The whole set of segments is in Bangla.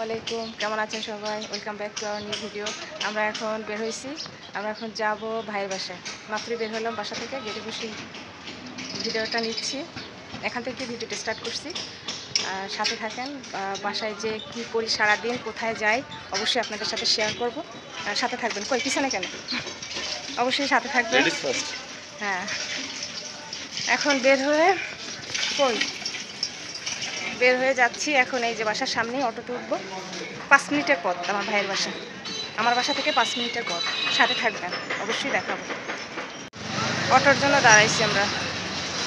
আলাইকুম, কেমন আছেন সবাই? Welcome back to our new video. আমরা এখন বের হয়েছি, আমরা এখন যাব ভাইয়ের বাসায়। মাত্রই বের হলাম বাসা থেকে, গেটে বসে ভিডিওটা নিচ্ছি। এখান থেকে ভিডিওটা স্টার্ট করছি। সাথে থাকেন, বাসায় যে কি করি সারাদিন, কোথায় যাই অবশ্যই আপনাদের সাথে শেয়ার করব। সাথে থাকবেন। কই পিছনে কেন? অবশ্যই সাথে থাকবেন। হ্যাঁ, এখন বের হয়ে যাচ্ছি। এখন এই যে বাসার সামনেই অটোতে উঠবো। 5 মিনিটের পথ আমার ভাইয়ের বাসা। আমার বাসা থেকে 5 মিনিটের পথ। সাথে থাকবেন, অবশ্যই দেখাবো। অটোর জন্য দাঁড়াইছি আমরা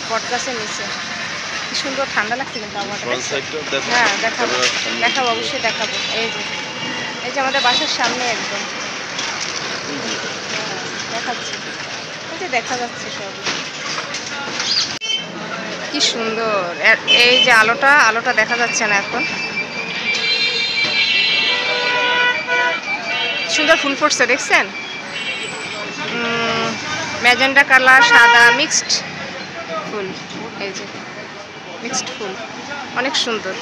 বট গাছের নিচে। কি সুন্দর ঠান্ডা লাগছে কিন্তু আমাদের। হ্যাঁ, দেখাবো অবশ্যই দেখাবো। এই যে আমাদের বাসার সামনে একদম দেখাচ্ছি। এই যে দেখা যাচ্ছে সব কি সুন্দর। এই যে আলোটা দেখা যাচ্ছে না এখন। সুন্দর ফুল ফুটছে, দেখছেন? ম্যাজেন্ডা কালার, সাদা মিক্সড ফুল। এই যে মিক্সড ফুল, অনেক সুন্দর।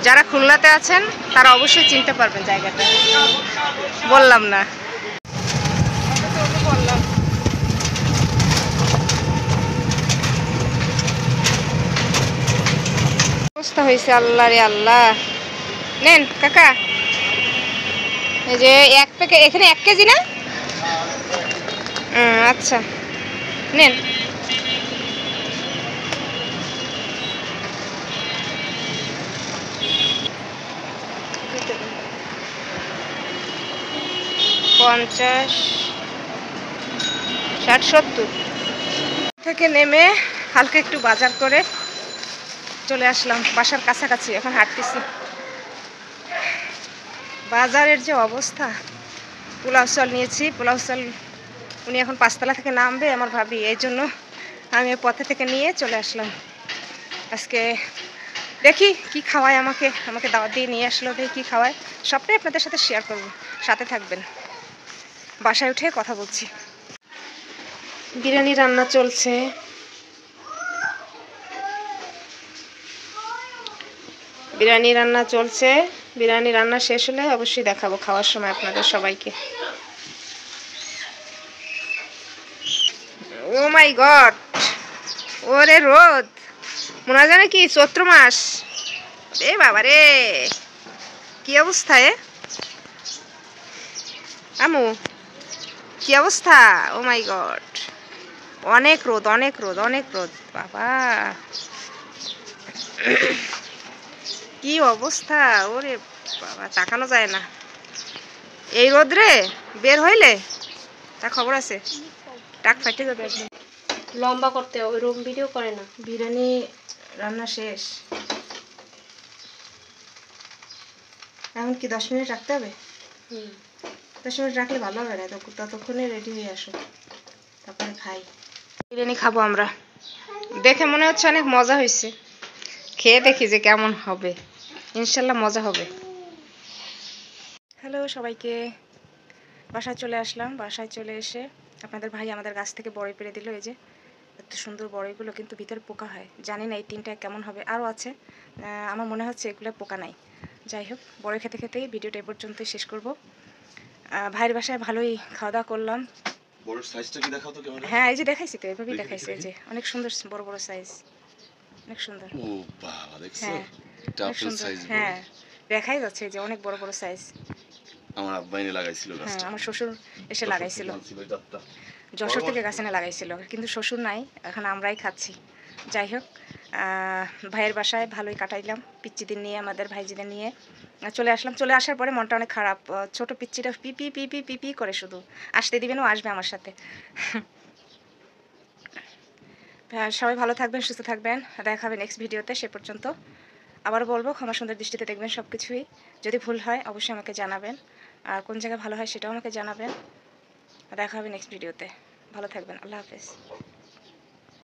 যারা খুলনাতে আছেন তারা অবশ্যই চিনতে পারবেন জায়গাটা, বললাম না। অবস্থা হয়েছে, আল্লাহ রে আল্লাহ। নেন কাকা, এই যে 1 প্যাকেট, এখানে 1 কেজি না? আচ্ছা নেন। পঞ্চাশ, 60, 70 থেকে নেমে হালকা একটু বাজার করে চলে আসলাম বাসার কাছাকাছি। এখন হাঁটতেছি। বাজারের যে অবস্থা, পোলাও চাল নিয়েছি। পোলাও চাল উনি এখন 5 তলা থেকে নামবে, আমার ভাবি, এই জন্য আমি পথে থেকে নিয়ে চলে আসলাম। আজকে দেখি কি খাওয়ায়, আমাকে দাওয়াত দিয়ে নিয়ে আসলো। দেখি কি খাওয়ায়, সবটাই আপনাদের সাথে শেয়ার করব। সাথে থাকবেন। বাসায় উঠে কথা বলছি। বিরিয়ানি রান্না চলছে। বিরিয়ানি রান্না শেষ হলে অবশ্যই দেখাবো খাওয়ার সময় আপনাদের সবাইকে। ও মাই গড, ওরে রোদ, মনে হয় জানে কি চৈত্র মাস। এ বাবা রে, কি অবস্থা! আমু কি অবস্থা! ও মাই গড, অনেক রোদ বাবা, কি অবস্থা! ওরে বাবা, তাকানো যায় না এই রোদ্রে। বের হইলে তা খবর আছে, টাক ফাটে যাবে একদম। লম্বা করতে ওইরকম ভিডিও করে না। বিরিয়ানি রান্না শেষ। এখন কি 10 মিনিট রাখতে হবে? 10 মিনিট রাখলে ভালো হবে না, ততক্ষণে রেডি হয়ে আসো, তারপরে খাই। বিরিয়ানি খাবো আমরা। দেখে মনে হচ্ছে অনেক মজা হয়েছে, খেয়ে দেখি যে কেমন হবে। ইনশাল্লাহ মজা হবে। হ্যালো সবাইকে, বাসায় চলে আসলাম। বাসায় চলে এসে আপনাদের ভাই আমাদের গাছ থেকে বড়ই পেড়ে দিল। এই যে এত সুন্দর বড়ইগুলো, কিন্তু ভিতরে পোকা হয়। জানি না এই 3টা কেমন হবে। আরও আছে, আমার মনে হচ্ছে এগুলো পোকা নাই। যাই হোক, বড়ই খেতে খেতেই ভিডিওটা এ পর্যন্তই শেষ করব। ভাইয়ের বাসায় ভালোই খাওয়া দাওয়া করলাম। হ্যাঁ, এই যে দেখাইছি তো, এভাবেই দেখাইছি। এই যে অনেক সুন্দর বড় বড় সাইজ, অনেক সুন্দর। হ্যাঁ, অনেক সুন্দর। হ্যাঁ, দেখাই যাচ্ছে যে অনেক বড় বড় সাইজ। আমার আব্বা এনে লাগাইছিল গাছটা। হ্যাঁ, আমার শ্বশুর এসে লাগাইছিল, যশোর থেকে গাছ এনে লাগাইছিল, কিন্তু শ্বশুর নাই, এখন আমরাই খাচ্ছি। যাই হোক, ভাইয়ের বাসায় ভালোই কাটাইলাম। পিচ্চিদের নিয়ে, আমাদের ভাইজিদের নিয়ে চলে আসলাম। চলে আসার পরে মনটা অনেক খারাপ। ছোট পিচ্চিটা পিপি পিপি পিপি করে শুধু। আসতে দিবেন, ও আসবে আমার সাথে। সবাই ভালো থাকবেন, সুস্থ থাকবেন। দেখা হবে নেক্সট ভিডিওতে। সে পর্যন্ত আবারও বলবো, ক্ষমা সুন্দর দৃষ্টিতে দেখবেন সব কিছুই। যদি ভুল হয় অবশ্যই আমাকে জানাবেন, আর কোন জায়গায় ভালো হয় সেটাও আমাকে জানাবেন। দেখা হবে নেক্সট ভিডিওতে। ভালো থাকবেন, আল্লাহ হাফেজ।